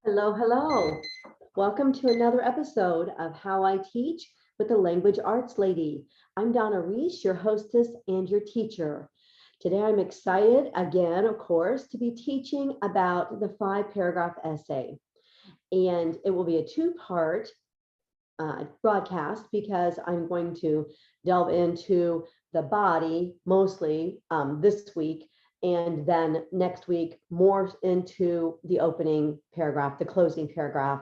Hello, hello. Welcome to another episode of How I Teach with the Language Arts Lady. I'm Donna Reese, your hostess and your teacher. Today I'm excited again, of course, to be teaching about the 5-paragraph essay. And it will be a two-part broadcast because I'm going to delve into the body mostly this week, and then next week more into the opening paragraph, the closing paragraph,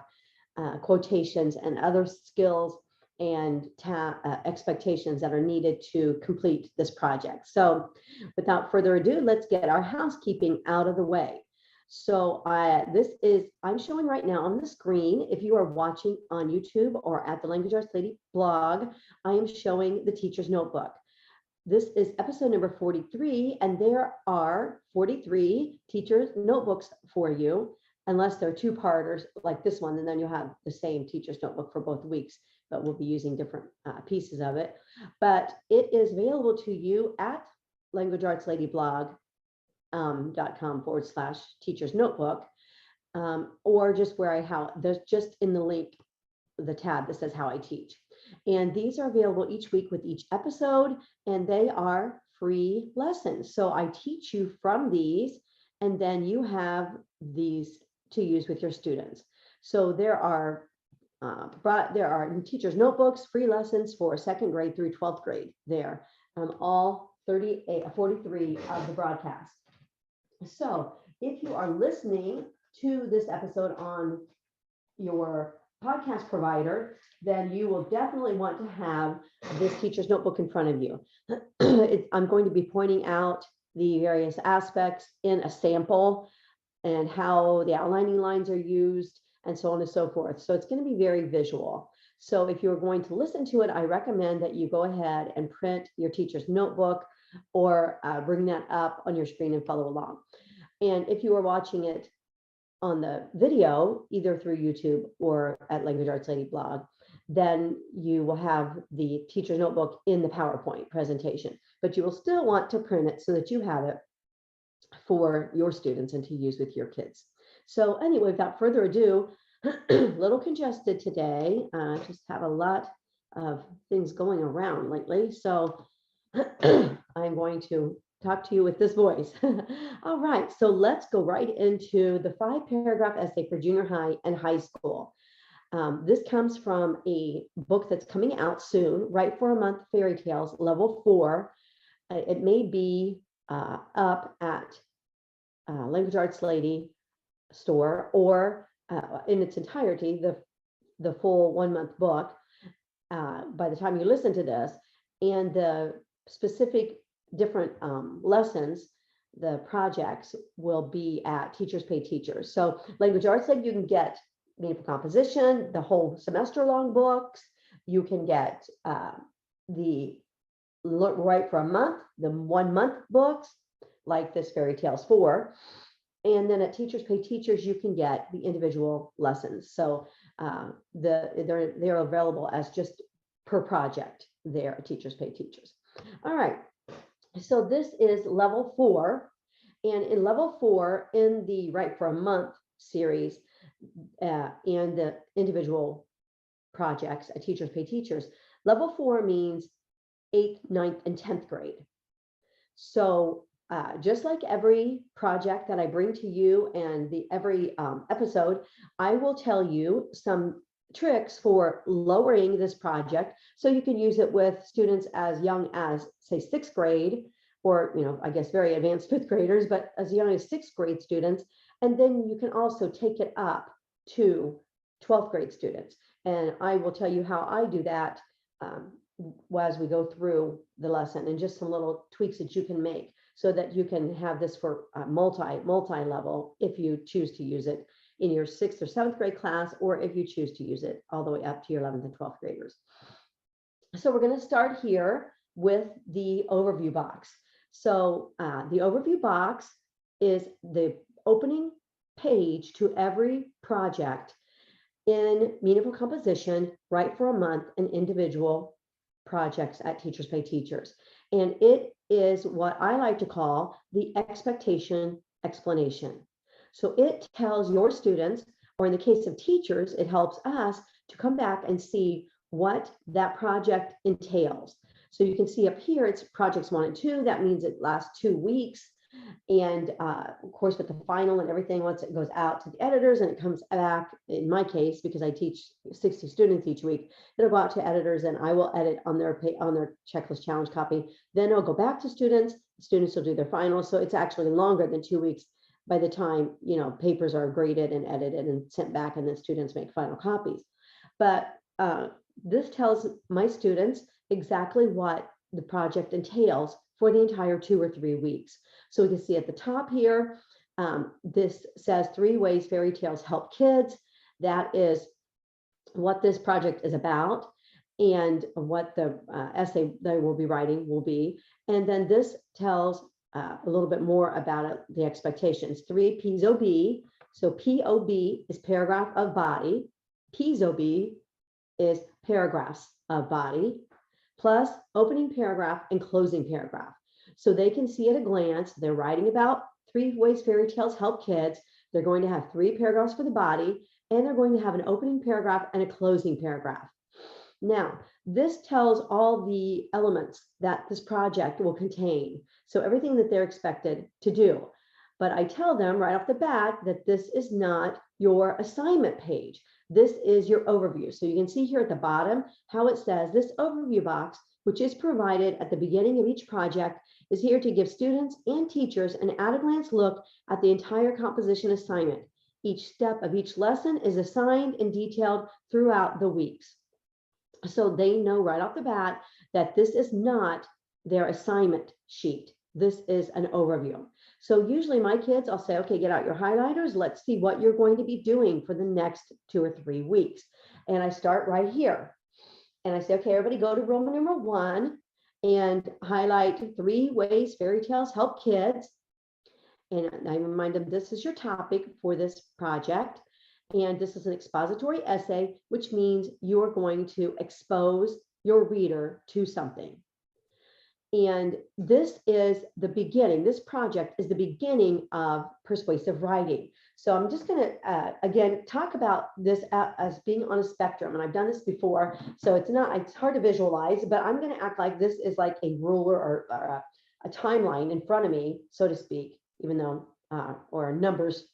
quotations and other skills and expectations that are needed to complete this project. So without further ado, let's get our housekeeping out of the way. So I'm showing right now on the screen, if you are watching on YouTube or at the Language Arts Lady blog, I am showing the teacher's notebook. This is episode number 43, and there are 43 teacher's notebooks for you, unless they're two-parters like this one, and then you'll have the same teacher's notebook for both weeks, but we'll be using different pieces of it. But it is available to you at languageartsladyblog.com/teacher's notebook, or just there's just in the link, the tab that says how I teach. And these are available each week with each episode, and they are free lessons. So I teach you from these, and then you have these to use with your students. So there are teachers' notebooks, free lessons for second grade through 12th grade there, all 43 of the broadcast. So if you are listening to this episode on your podcast provider, then you will definitely want to have this teacher's notebook in front of you. I'm going to be pointing out the various aspects in a sample and how the outlining lines are used and so on and so forth. So it's going to be very visual. So if you're going to listen to it, I recommend that you go ahead and print your teacher's notebook or bring that up on your screen and follow along. And if you are watching it on the video, either through YouTube or at Language Arts Lady blog, then you will have the teacher's notebook in the PowerPoint presentation, but you will still want to print it so that you have it for your students and to use with your kids. So anyway, without further ado, a little congested today. Just have a lot of things going around lately. So I'm going to talk to you with this voice. All right, so let's go right into the 5-paragraph essay for junior high and high school. This comes from a book that's coming out soon, Write for a Month Fairy Tales, Level 4. It may be up at Language Arts Lady store or in its entirety, the full 1-month book by the time you listen to this. And the specific different lessons, the projects will be at Teachers Pay Teachers. So Language Arts Lady, you can get meaningful composition, the whole semester long books. You can get the Write for a Month, the 1-month books, like this Fairy Tales 4. And then at Teachers Pay Teachers, you can get the individual lessons. So they're available as just per project there at Teachers Pay Teachers. All right. So this is level 4. And in level 4, in the Write for a Month series and the individual projects at Teachers Pay Teachers, level 4 means 8th, 9th, and 10th grade. So just like every project that I bring to you and every episode, I will tell you some tricks for lowering this project so you can use it with students as young as, say, 6th grade, or, I guess very advanced 5th graders, but as young as 6th grade students. And then you can also take it up to 12th grade students. And I will tell you how I do that as we go through the lesson, and just some little tweaks that you can make so that you can have this for multi-level if you choose to use it in your 6th or 7th grade class, or if you choose to use it all the way up to your 11th and 12th graders. So we're going to start here with the overview box. So the overview box is the opening page to every project in meaningful composition, Write for a Month, and individual projects at Teachers Pay Teachers. And it is what I like to call the expectation explanation. So it tells your students or in the case of teachers, it helps us to come back and see what that project entails. So you can see up here, it's projects 1 and 2. That means it lasts 2 weeks. And of course, with the final and everything, once it goes out to the editors and it comes back, in my case, because I teach 60 students each week, it'll go out to editors and I will edit on their checklist challenge copy. Then it'll go back to students. Students will do their finals. So it's actually longer than 2 weeks by the time, papers are graded and edited and sent back, and then students make final copies. But this tells my students exactly what the project entails for the entire 2 or 3 weeks. So we can see at the top here, this says 3 ways fairy tales help kids. That is what this project is about and what the essay they will be writing will be. And then this tells a little bit more about it, the expectations. 3 POB. So POB is paragraph of body. POB is paragraphs of body, plus opening paragraph and closing paragraph. So they can see at a glance, they're writing about 3 ways fairy tales help kids. They're going to have 3 paragraphs for the body, and they're going to have an opening paragraph and a closing paragraph. Now, this tells all the elements that this project will contain. So everything that they're expected to do. But I tell them right off the bat that this is not your assignment page. This is your overview. So you can see here at the bottom how it says this overview box, which is provided at the beginning of each project, is here to give students and teachers an at-a-glance look at the entire composition assignment. Each step of each lesson is assigned and detailed throughout the weeks. So they know right off the bat that this is not their assignment sheet. This is an overview. So usually my kids, I'll say, okay, get out your highlighters. Let's see what you're going to be doing for the next 2 or 3 weeks. And I start right here. And I say, okay, everybody go to Roman numeral 1 and highlight 3 ways fairy tales help kids. And I remind them this is your topic for this project. And this is an expository essay, which means you're going to expose your reader to something. And this is the beginning. This project is the beginning of persuasive writing. So I'm just going to, again, talk about this as being on a spectrum. And I've done this before, so it's hard to visualize, but I'm going to act like this is like a ruler or a timeline in front of me, so to speak, even though, or a numbers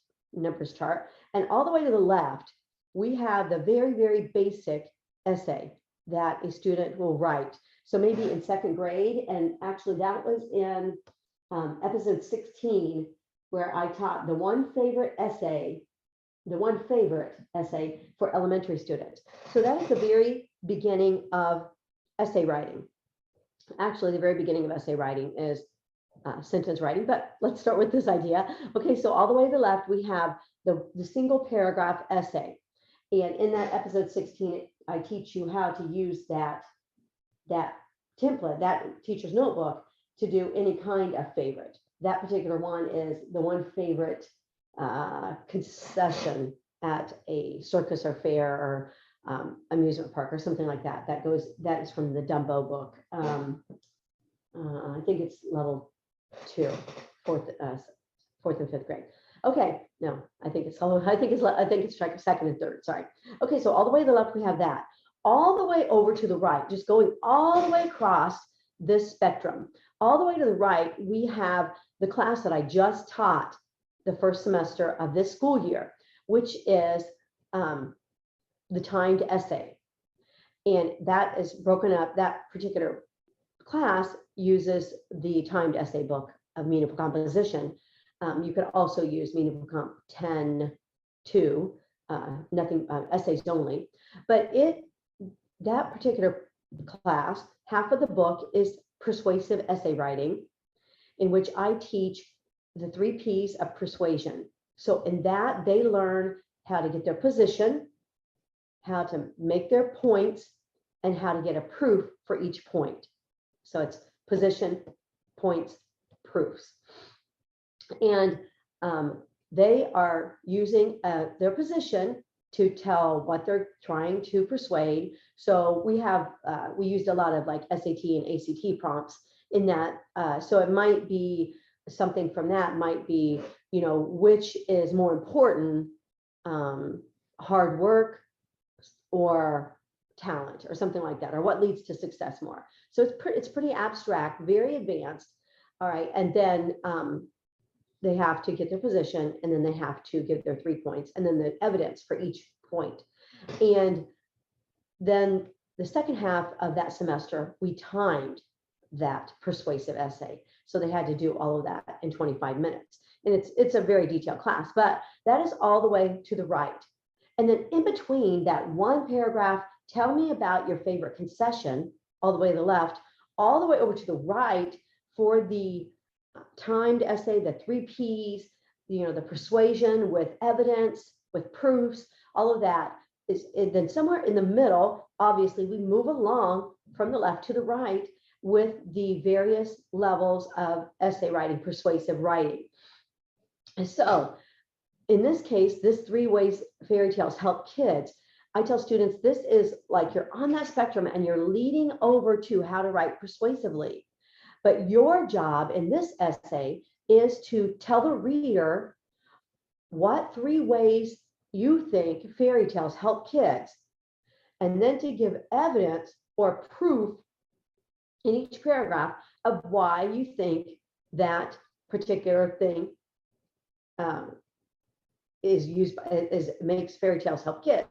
chart. And all the way to the left, we have the very, very basic essay that a student will write. So maybe in 2nd grade, and actually that was in episode 16, where I taught the one favorite essay for elementary students. So that is the very beginning of essay writing. Actually, the very beginning of essay writing is sentence writing, but let's start with this idea. Okay, so all the way to the left, we have the single paragraph essay. And in that episode 16, I teach you how to use that template, that teacher's notebook, to do any kind of favorite. That particular one is the one favorite concession at a circus or fair or amusement park or something like that. That is from the Dumbo book. I think it's level 2, 4th and 5th grade. Okay, no, I think it's 2nd and 3rd. Sorry. Okay, so all the way to the left we have that. All the way over to the right, just going all the way across this spectrum. All the way to the right, we have the class that I just taught the first semester of this school year, which is the timed essay. And that is broken up, that particular class uses the timed essay book of Meaningful Composition. You could also use Meaningful Comp 10-2, essays only, but that particular class, half of the book is persuasive essay writing, in which I teach the 3 P's of persuasion. So in that, they learn how to get their position, how to make their points, and how to get a proof for each point. So it's position, points, proofs. And they are using their position to tell what they're trying to persuade. So we used a lot of like SAT and ACT prompts in that. So it might be something from that might be, which is more important, hard work or talent or something like that, or what leads to success more. So it's pretty abstract, very advanced. All right. And then they have to get their position, and then they have to give their 3 points, and then the evidence for each point. And then the second half of that semester, we timed that persuasive essay. So they had to do all of that in 25 minutes. And it's a very detailed class, but that is all the way to the right. And then in between that one paragraph, tell me about your favorite concession, all the way to the left, all the way over to the right for the timed essay, the 3 Ps, the persuasion with evidence, with proofs, all of that is. And then somewhere in the middle, obviously we move along from the left to the right with the various levels of essay writing, persuasive writing. And so in this case, this 3 ways fairy tales help kids. I tell students, this is like you're on that spectrum and you're leading over to how to write persuasively. But your job in this essay is to tell the reader what 3 ways you think fairy tales help kids, and then to give evidence or proof in each paragraph of why you think that particular thing makes fairy tales help kids.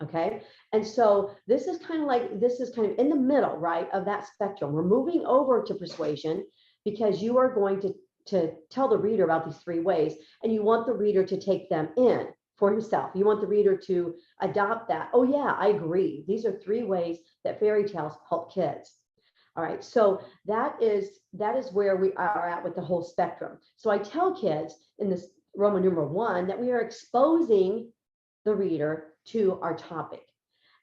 Okay. And so this is kind of in the middle, right, of that spectrum. We're moving over to persuasion because you are going to tell the reader about these 3 ways, and you want the reader to take them in for himself. You want the reader to adopt that. Oh yeah, I agree. These are 3 ways that fairy tales help kids. All right. So that is where we are at with the whole spectrum. So I tell kids in this Roman numeral 1 that we are exposing the reader to our topic.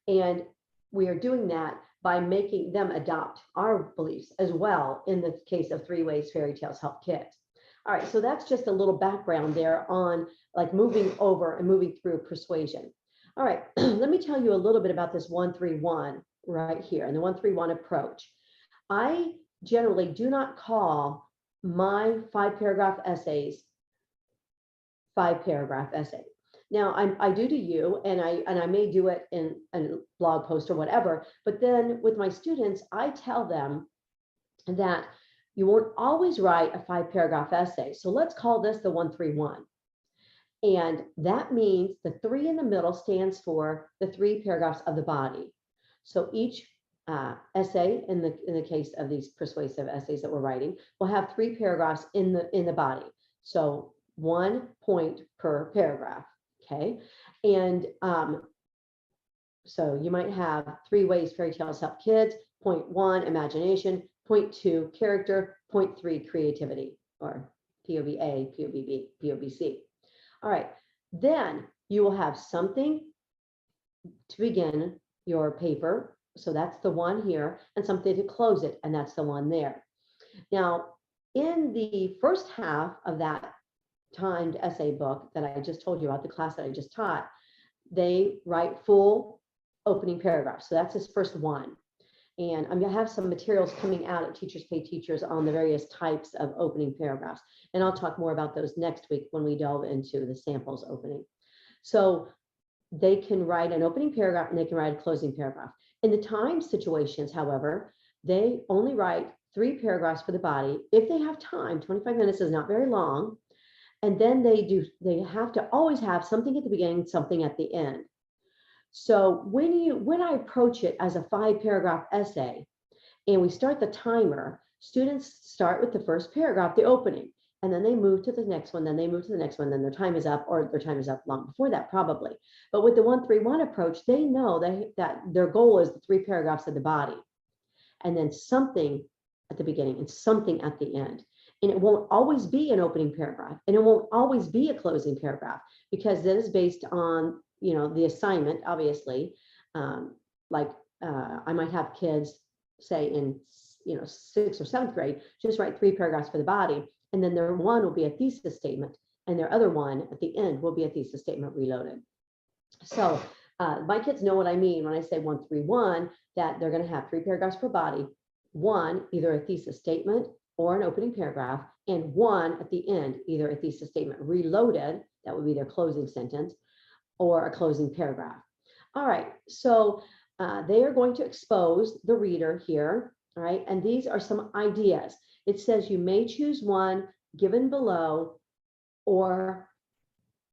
And we are doing that by making them adopt our beliefs as well in the case of 3 ways fairy tales help kids. All right, so that's just a little background there on like moving over and moving through persuasion. All right, let me tell you a little bit about this 1-3-1 right here, and the 1-3-1 approach. I generally do not call my 5-paragraph essays 5-paragraph essays. Now I do to you, and I may do it in a blog post or whatever, but then with my students, I tell them that you won't always write a 5-paragraph essay. So let's call this the 1-3-1. And that means the 3 in the middle stands for the 3 paragraphs of the body. So each essay in the case of these persuasive essays that we're writing will have 3 paragraphs in the body. So 1 point per paragraph. Okay. And so you might have 3 ways fairy tales help kids. Point 1, imagination. Point 2, character. Point 3, creativity, or POVA, POVB, POVC. All right. Then you will have something to begin your paper. So that's the 1 here, and something to close it. And that's the 1 there. Now, in the first half of that timed essay book that I just told you about, the class that I just taught, they write full opening paragraphs. So that's his first 1. And I'm going to have some materials coming out at Teachers Pay Teachers on the various types of opening paragraphs. And I'll talk more about those next week when we delve into the samples opening. So they can write an opening paragraph and they can write a closing paragraph. In the time situations, however, they only write 3 paragraphs for the body. If they have time, 25 minutes is not very long. And then they have to always have something at the beginning, something at the end. So when I approach it as a 5-paragraph essay and we start the timer, students start with the first paragraph, the opening, and then they move to the next one, then they move to the next one, then their time is up, or their time is up long before that probably. But with the 1-3-1 approach, they know that their goal is the 3 paragraphs of the body, and then something at the beginning and something at the end. And it won't always be an opening paragraph, and it won't always be a closing paragraph, because that is based on, the assignment, obviously. I might have kids say in, 6th or 7th grade, just write 3 paragraphs for the body. And then their 1 will be a thesis statement, and their other 1 at the end will be a thesis statement reloaded. So my kids know what I mean when I say 1-3-1, that they're going to have 3 paragraphs per body, 1, either a thesis statement or an opening paragraph, and 1 at the end, either a thesis statement reloaded, that would be their closing sentence, or a closing paragraph. All right, so they are going to expose the reader here, all right, and these are some ideas. It says you may choose one given below or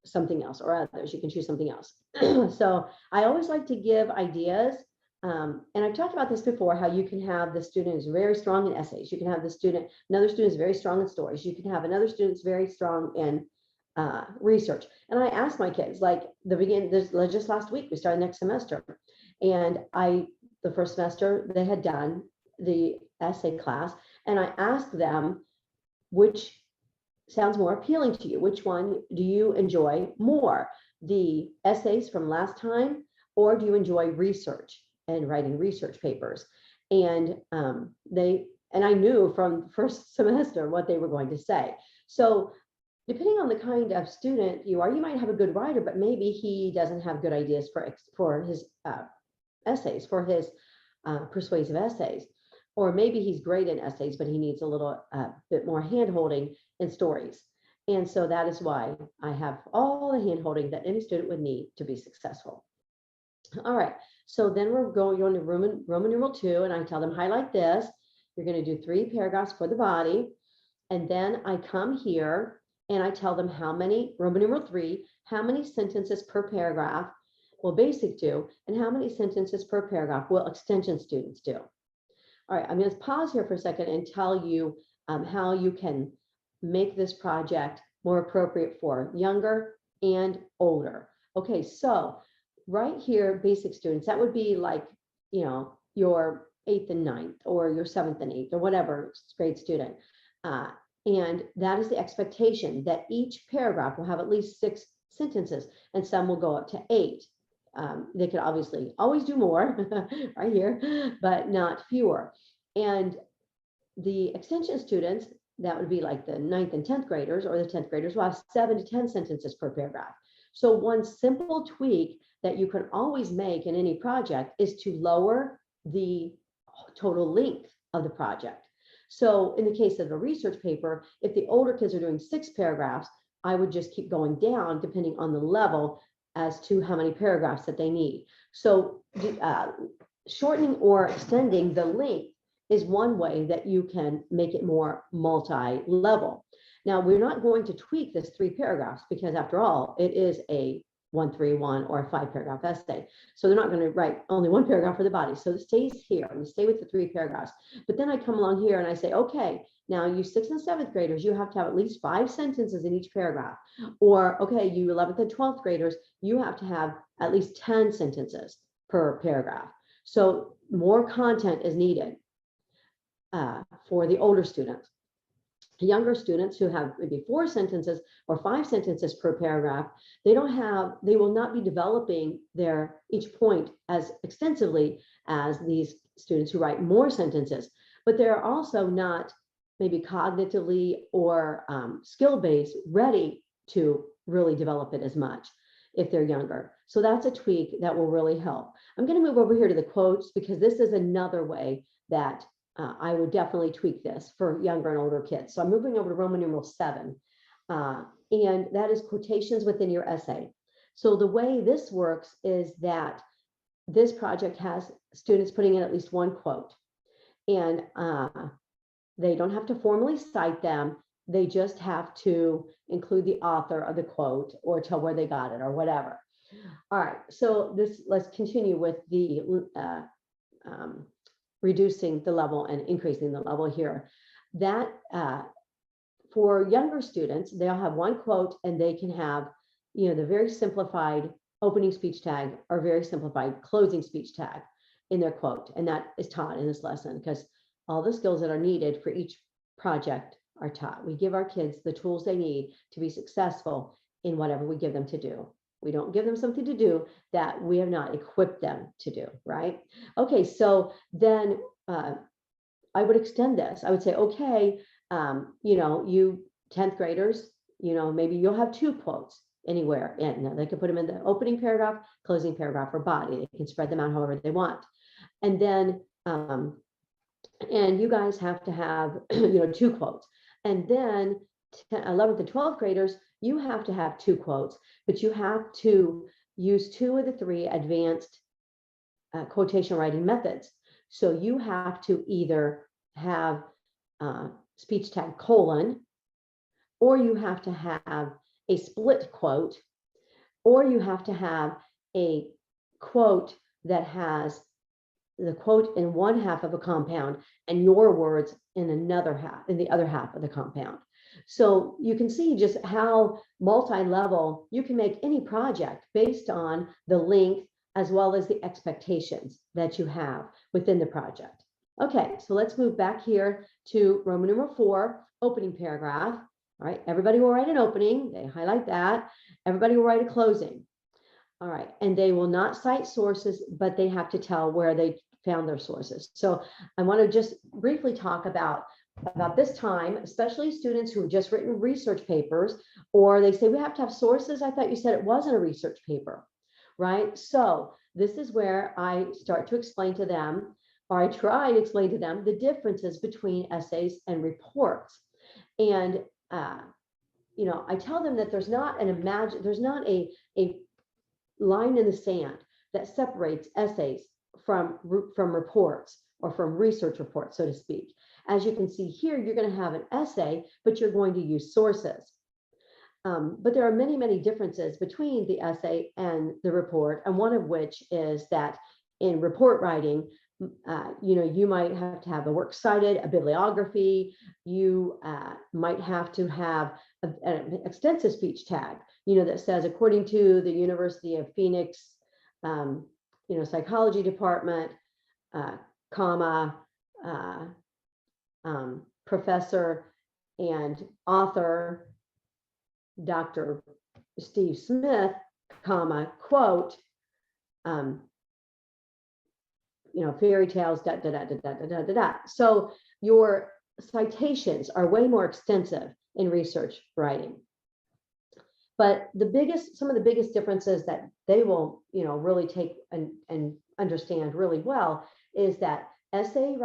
something else, or others. You can choose something else. So I always like to give ideas. And I've talked about this before, how you can have the student who's very strong in essays. You can have another student is very strong in stories. You can have another student that's very strong in research. And I asked my kids, like just last week, we started next semester. And the first semester they had done the essay class, and I asked them, which sounds more appealing to you? Which one do you enjoy more? The essays from last time, or do you enjoy research and writing research papers? And I knew from first semester what they were going to say. So depending on the kind of student you are, you might have a good writer, but maybe he doesn't have good ideas for his essays, for his persuasive essays. Or maybe he's great in essays, but he needs a little bit more hand-holding in stories. And so that is why I have all the hand-holding that any student would need to be successful. All right, so then we're going to Roman numeral 2, and I tell them, highlight this. You're going to do 3 paragraphs for the body. And then I come here and I tell them how many, Roman numeral 3, how many sentences per paragraph will basic do, and how many sentences per paragraph will extension students do. All right, I'm going to pause here for a second and tell you how you can make this project more appropriate for younger and older. Okay, so right here, basic students, that would be like, your 8th and 9th, or your 7th and 8th, or whatever grade student. And that is the expectation, that each paragraph will have at least 6 sentences, and some will go up to 8. They could obviously always do more right here, but not fewer. And the extension students, that would be like the 9th and 10th graders, or the 10th graders, will have 7 to 10 sentences per paragraph. So one simple tweak that you can always make in any project is to lower the total length of the project. So in the case of a research paper, if the older kids are doing 6 paragraphs, I would just keep going down depending on the level as to how many paragraphs that they need. So shortening or extending the length is one way that you can make it more multi-level. Now, we're not going to tweak this 3 paragraphs because, after all, it is a 1-3-1 or a 5-paragraph essay. So they're not going to write only 1 paragraph for the body. So it stays here and stay with the 3 paragraphs. But then I come along here and I say, okay, now you 6th and 7th graders, you have to have at least 5 sentences in each paragraph. Or, okay, you 11th and 12th graders, you have to have at least 10 sentences per paragraph. So more content is needed for the older students. Younger students who have maybe 4 sentences or 5 sentences per paragraph, they will not be developing each point as extensively as these students who write more sentences, but they're also not maybe cognitively or skill-based ready to really develop it as much if they're younger. So that's a tweak that will really help. I'm going to move over here to the quotes, because this is another way that I would definitely tweak this for younger and older kids. So I'm moving over to Roman numeral 7, and that is quotations within your essay. So the way this works is that this project has students putting in at least 1 quote, and they don't have to formally cite them. They just have to include the author of the quote or tell where they got it or whatever. All right, so let's continue with the reducing the level and increasing the level here. That for younger students, they'll have 1 quote, and they can have, the very simplified opening speech tag or very simplified closing speech tag in their quote. And that is taught in this lesson, because all the skills that are needed for each project are taught. We give our kids the tools they need to be successful in whatever we give them to do. We don't give them something to do that we have not equipped them to do, right? Okay, so then I would extend this. I would say, okay, you 10th graders, maybe you'll have 2 quotes anywhere in. Now, they can put them in the opening paragraph, closing paragraph, or body. They can spread them out however they want. And then, and you guys have to have, 2 quotes. And then 11th and 12th graders, you have to have 2 quotes, but you have to use 2 of the 3 advanced quotation writing methods. So you have to either have speech tag colon, or you have to have a split quote, or you have to have a quote that has the quote in one half of a compound and your words in another half, in the other half of the compound. So you can see just how multi-level you can make any project based on the length as well as the expectations that you have within the project. Okay, so let's move back here to Roman numeral 4, opening paragraph. All right, everybody will write an opening. They highlight that. Everybody will write a closing. All right, and they will not cite sources, but they have to tell where they found their sources. So I want to just briefly talk about this time, especially students who have just written research papers, or they say we have to have sources. I thought you said it wasn't a research paper, right? So this is where I start to explain to them, or I try to explain to them, the differences between essays and reports. And you know, I tell them that there's not a line in the sand that separates essays from reports or from research reports, so to speak. As you can see here, you're going to have an essay, but you're going to use sources. But there are many, many differences between the essay and the report, and one of which is that in report writing, you know, you might have to have a works cited, a bibliography. You might have to have an extensive speech tag, you know, that says, according to the University of Phoenix, you know, psychology department, comma, professor and author, Dr. Steve Smith, comma, quote, you know, fairy tales, da, da, da, da, da, da, da, da. So your citations are way more extensive in research writing. But some of the biggest differences that they will, you know, really take and understand really well is that essays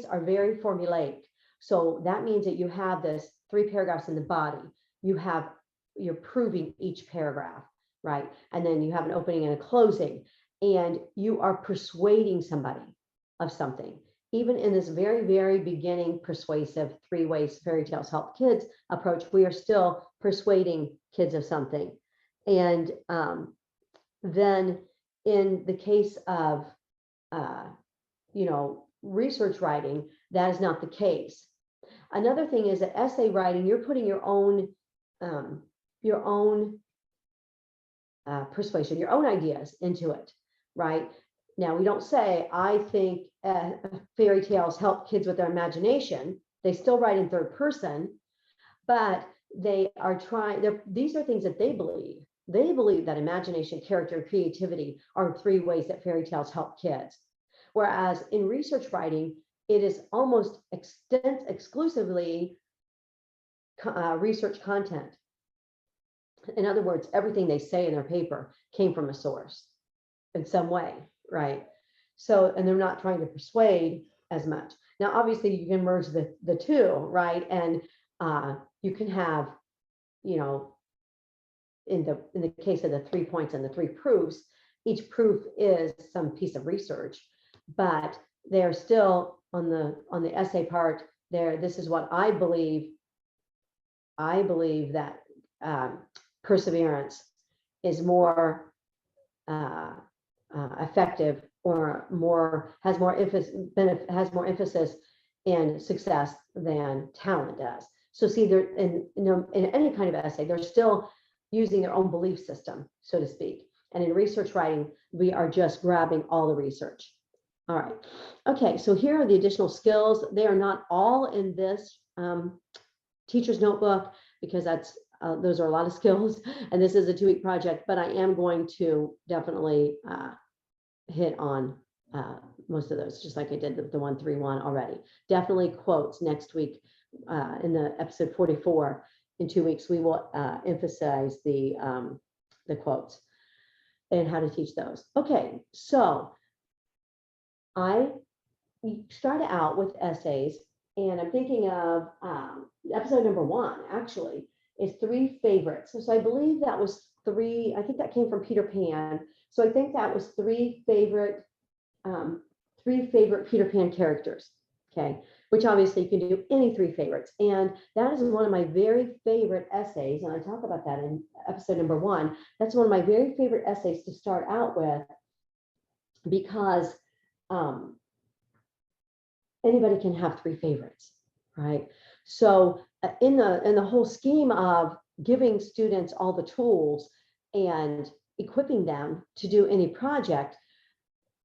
are very formulaic. So that means that you have this 3 paragraphs in the body. You're proving each paragraph, right? And then you have an opening and a closing, and you are persuading somebody of something. Even in this very, very beginning persuasive 3 ways fairy tales help kids approach, we are still persuading kids of something. And then in the case of, you know, research writing, that is not the case. Another thing is that essay writing, you're putting your own persuasion, your own ideas into it, right? Now, we don't say, I think fairy tales help kids with their imagination. They still write in third person, but they are these are things that they believe. They believe that imagination, character, creativity are 3 ways that fairy tales help kids. Whereas in research writing, it is almost exclusively research content. In other words, everything they say in their paper came from a source in some way, right? So, and they're not trying to persuade as much. Now, obviously, you can merge the 2, right? And you can have, you know, in the case of the 3 points and the 3 proofs, each proof is some piece of research, but they're still on the essay part there. This is what I believe. I believe that perseverance is more effective, or has more emphasis in success than talent does. So see, they're in any kind of essay, they're still using their own belief system, so to speak. And in research writing, we are just grabbing all the research. All right. Okay, so here are the additional skills. They are not all in this teacher's notebook, because those are a lot of skills, and this is a 2-week project, but I am going to definitely hit on most of those, just like I did the 131 already. Definitely quotes next week in the episode 44. In 2 weeks, we will emphasize the quotes and how to teach those. Okay, so I started out with essays, and I'm thinking of episode number 1 actually is 3 favorites. So I believe that was three, I think that came from Peter Pan. So I think that was three favorite Peter Pan characters. Okay, which obviously you can do any three favorites. And that is one of my very favorite essays. And I talk about that in episode number 1. That's one of my very favorite essays to start out with, because anybody can have three favorites, right? So in the whole scheme of giving students all the tools and equipping them to do any project,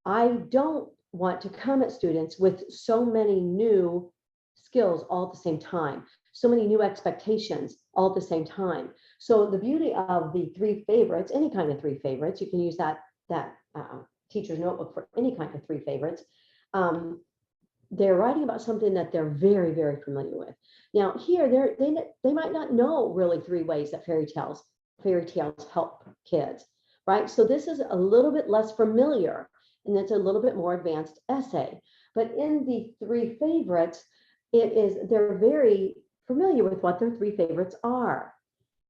I don't want to come at students with so many new skills all at the same time, so many new expectations all at the same time. So the beauty of the three favorites, any kind of three favorites, you can use that teacher's notebook for any kind of three favorites. They're writing about something that they're very, very familiar with. Now here, they might not know really three ways that fairy tales help kids, right? So this is a little bit less familiar, and it's a little bit more advanced essay. But in the three favorites, they're very familiar with what their three favorites are,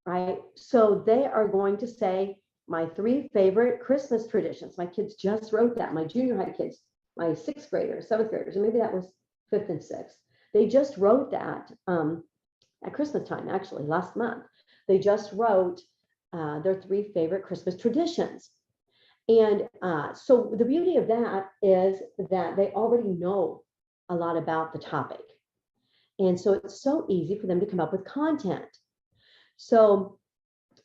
right? So they are going to say, my three favorite Christmas traditions. My kids just wrote that. My junior high kids, my 6th graders, 7th graders, and maybe that was 5th and 6th. They just wrote that at Christmas time, actually, last month. They just wrote their three favorite Christmas traditions. And so the beauty of that is that they already know a lot about the topic. And so it's so easy for them to come up with content. So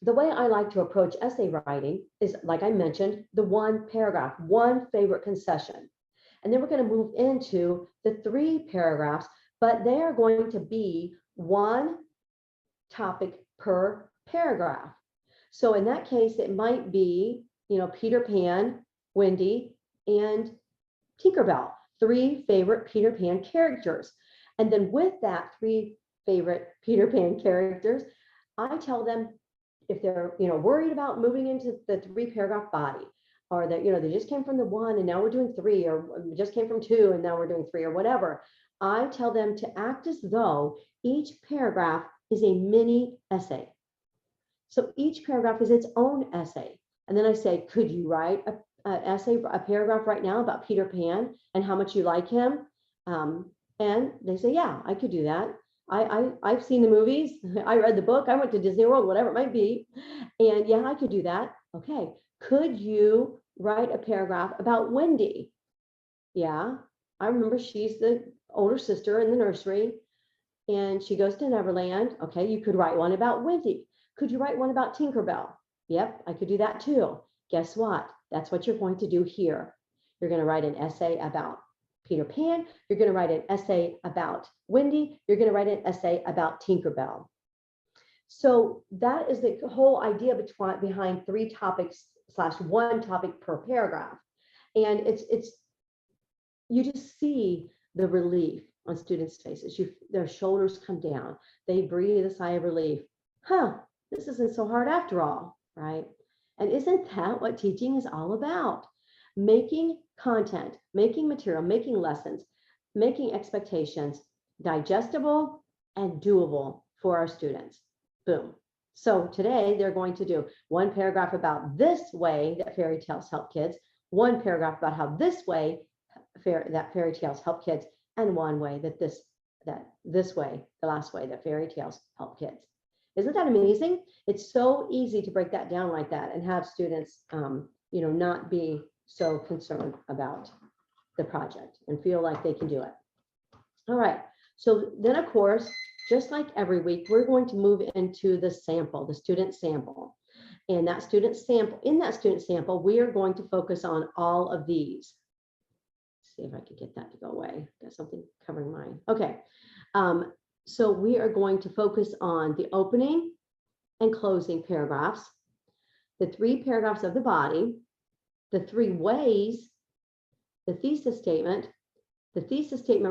the way I like to approach essay writing is, like I mentioned, the one paragraph, one favorite concession. And then we're going to move into the 3 paragraphs, but they are going to be one topic per paragraph. So in that case, it might be, Peter Pan, Wendy, and Tinkerbell, 3 favorite Peter Pan characters. And then with that 3 favorite Peter Pan characters, I tell them, if they're, worried about moving into the 3 paragraph body, or that, they just came from the 1 and now we're doing 3, or we just came from 2 and now we're doing 3, or whatever, I tell them to act as though each paragraph is a mini essay. So each paragraph is its own essay. And then I say, could you write a paragraph right now about Peter Pan and how much you like him? And they say, yeah, I could do that. I've seen the movies. I read the book. I went to Disney World, whatever it might be. And yeah, I could do that. Okay. Could you write a paragraph about Wendy? Yeah, I remember she's the older sister in the nursery and she goes to Neverland. Okay, you could write one about Wendy. Could you write one about Tinkerbell? Yep, I could do that too. Guess what? That's what you're going to do here. You're going to write an essay about Peter Pan. You're going to write an essay about Wendy. You're going to write an essay about Tinkerbell. So that is the whole idea behind 3 topics / 1 topic per paragraph. And it's you just see the relief on students' faces. Their shoulders come down. They breathe a sigh of relief. This isn't so hard after all, right? And isn't that what teaching is all about? Making content, making material, making lessons, making expectations digestible and doable for our students. Boom. So today they're going to do 1 paragraph about this way that fairy tales help kids, 1 paragraph about how this way that fairy tales help kids, and 1 way that this way, the last way that fairy tales help kids. Isn't that amazing? It's so easy to break that down like that and have students, not be so concerned about the project and feel like they can do it. All right. So then, of course, just like every week, we're going to move into the sample, the student sample. And in that student sample, we are going to focus on all of these. Let's see if I can get that to go away. Got something covering mine. Okay. So we are going to focus on the opening and closing paragraphs, the 3 paragraphs of the body, the 3 ways, the thesis statement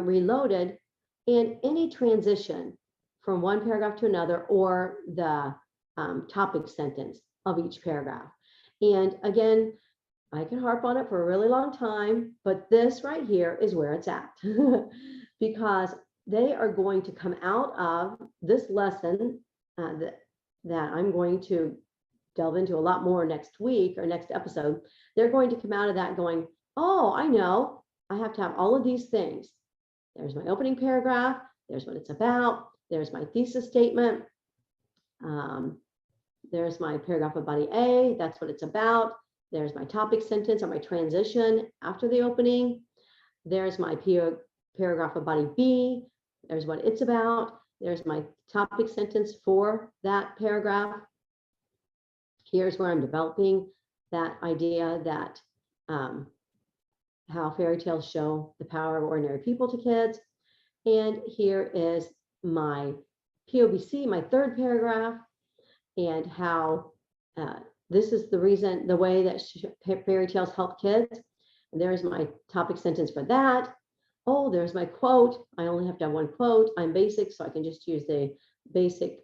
reloaded, and any transition from 1 paragraph to another, or the topic sentence of each paragraph. And again, I can harp on it for a really long time, but this right here is where it's at because they are going to come out of this lesson that I'm going to delve into a lot more next week or next episode, they're going to come out of that going, oh, I know, I have to have all of these things. There's my opening paragraph. There's what it's about. There's my thesis statement. There's my paragraph of body A. That's what it's about. There's my topic sentence or my transition after the opening. There's my paragraph of body B. There's what it's about. There's my topic sentence for that paragraph. Here's where I'm developing that idea that how fairy tales show the power of ordinary people to kids. And here is my POBC, my third paragraph, and how this is the reason, the way that fairy tales help kids. And there's my topic sentence for that. Oh, there's my quote. I only have to have one quote. I'm basic, so I can just use the basic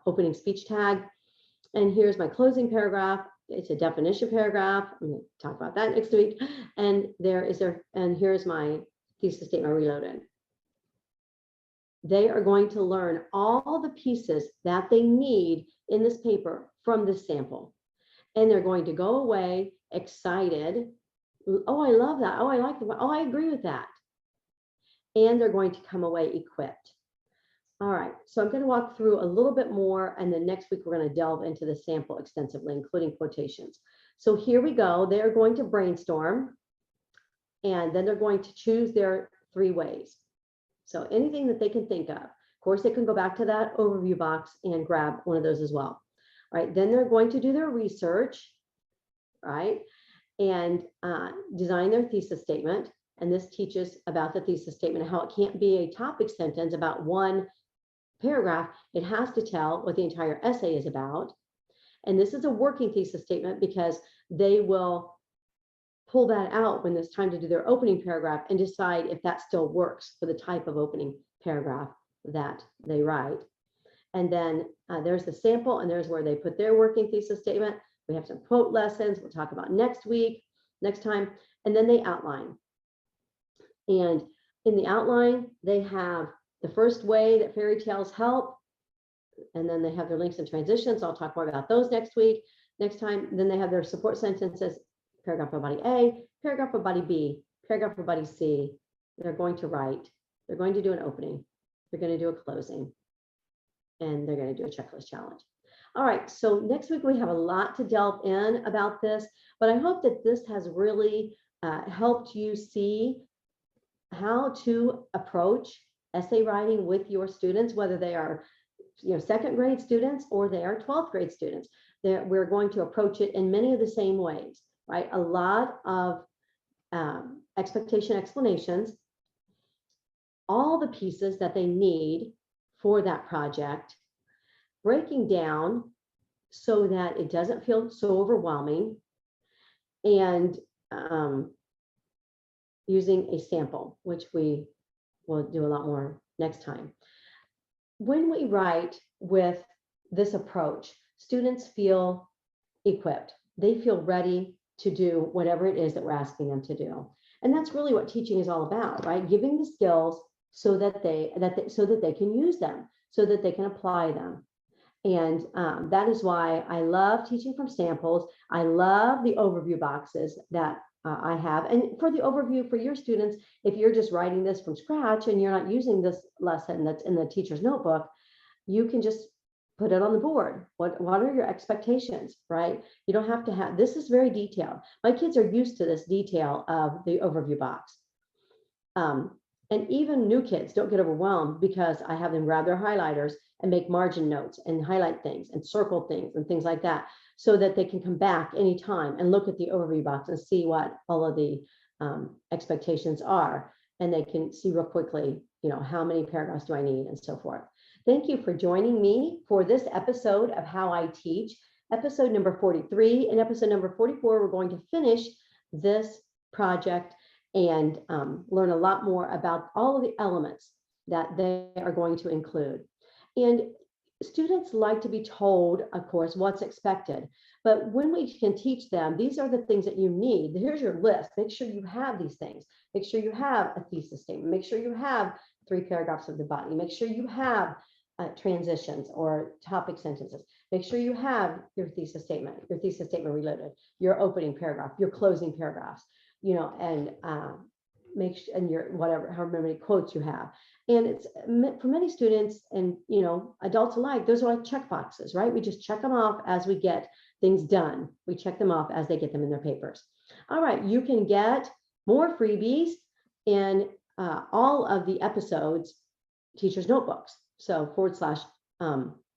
opening speech tag. And here's my closing paragraph. It's a definition paragraph. I'm going to talk about that next week. And here's my thesis statement reloaded. They are going to learn all the pieces that they need in this paper from this sample. And they're going to go away excited. Oh, I love that. Oh, I like that. Oh, I agree with that. And they're going to come away equipped. All right, so I'm going to walk through a little bit more, and then next week we're going to delve into the sample extensively, including quotations. So here we go. They're going to brainstorm, and then they're going to choose their 3 ways. So anything that they can think of. Of course, they can go back to that overview box and grab one of those as well. All right, then they're going to do their research, right, and design their thesis statement. And this teaches about the thesis statement, how it can't be a topic sentence about one paragraph. It has to tell what the entire essay is about. And this is a working thesis statement because they will pull that out when it's time to do their opening paragraph and decide if that still works for the type of opening paragraph that they write. And then there's the sample, and there's where they put their working thesis statement. We have some quote lessons we'll talk about next time, and then they outline. And in the outline, they have the first way that fairy tales help, and then they have their links and transitions. I'll talk more about those next time. Then they have their support sentences, paragraph of body A, paragraph of body B, paragraph of body C. They're going to write, they're going to do an opening, they're going to do a closing, and they're going to do a checklist challenge. All right, so next week we have a lot to delve in about this, but I hope that this has really helped you see how to approach essay writing with your students, whether they are second grade students or they are 12th grade students. We're going to approach it in many of the same ways, right? A lot of expectation explanations, all the pieces that they need for that project, breaking down so that it doesn't feel so overwhelming, and using a sample, which we will do a lot more next time. When we write with this approach, students feel equipped. They feel ready to do whatever it is that we're asking them to do. And that's really what teaching is all about, right? Giving the skills so that they can use them, so that they can apply them. And that is why I love teaching from samples. I love the overview boxes that I have. And for the overview for your students, if you're just writing this from scratch and you're not using this lesson that's in the teacher's notebook, you can just put it on the board. What are your expectations, right? You don't have to have, this is very detailed. My kids are used to this detail of the overview box. And even new kids don't get overwhelmed because I have them grab their highlighters and make margin notes and highlight things and circle things and things like that, so that they can come back anytime and look at the overview box and see what all of the expectations are. And they can see real quickly, how many paragraphs do I need and so forth. Thank you for joining me for this episode of How I Teach, episode number 43. In episode number 44, we're going to finish this project and learn a lot more about all of the elements that they are going to include. And students like to be told, of course, what's expected. But when we can teach them, these are the things that you need. Here's your list. Make sure you have these things. Make sure you have a thesis statement. Make sure you have 3 paragraphs of the body. Make sure you have transitions or topic sentences. Make sure you have your thesis statement reloaded, your opening paragraph, your closing paragraphs, and make sure, and your whatever, however many quotes you have. And it's for many students and adults alike, those are like check boxes, right? We just check them off as we get things done. We check them off as they get them in their papers. All right, you can get more freebies in all of the episodes, teachers' notebooks. So /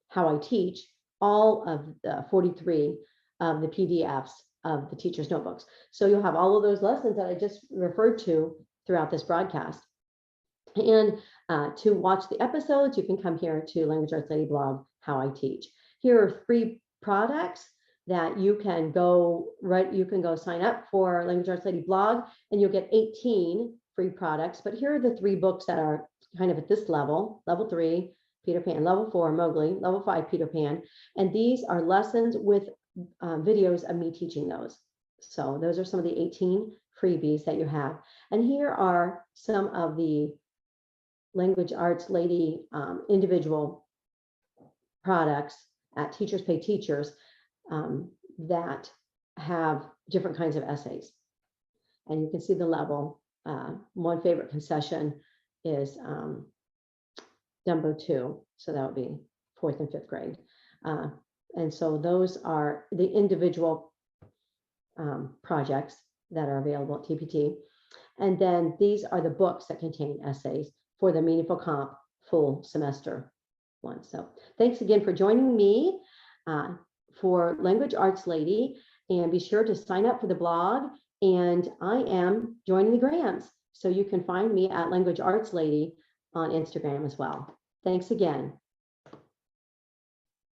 how I teach, all of the 43 of the PDFs of the teachers' notebooks. So you'll have all of those lessons that I just referred to throughout this broadcast. And to watch the episodes, you can come here to Language Arts Lady blog, How I Teach. Here are 3 products that you can go sign up for Language Arts Lady blog, and you'll get 18 free products. But here are the 3 books that are kind of at this level: level 3, Peter Pan; level 4, Mowgli; level 5, Peter Pan. And these are lessons with videos of me teaching those. So those are some of the 18 freebies that you have. And here are some of the Language Arts Lady individual products at Teachers Pay Teachers that have different kinds of essays. And you can see the level. One favorite concession is Dumbo 2. So that would be 4th and 5th grade. And so those are the individual projects that are available at TPT. And then these are the books that contain essays for the Meaningful Comp full semester one. So thanks again for joining me for Language Arts Lady, and be sure to sign up for the blog. And I am joining the Grams, so you can find me at Language Arts Lady on Instagram as well. Thanks again.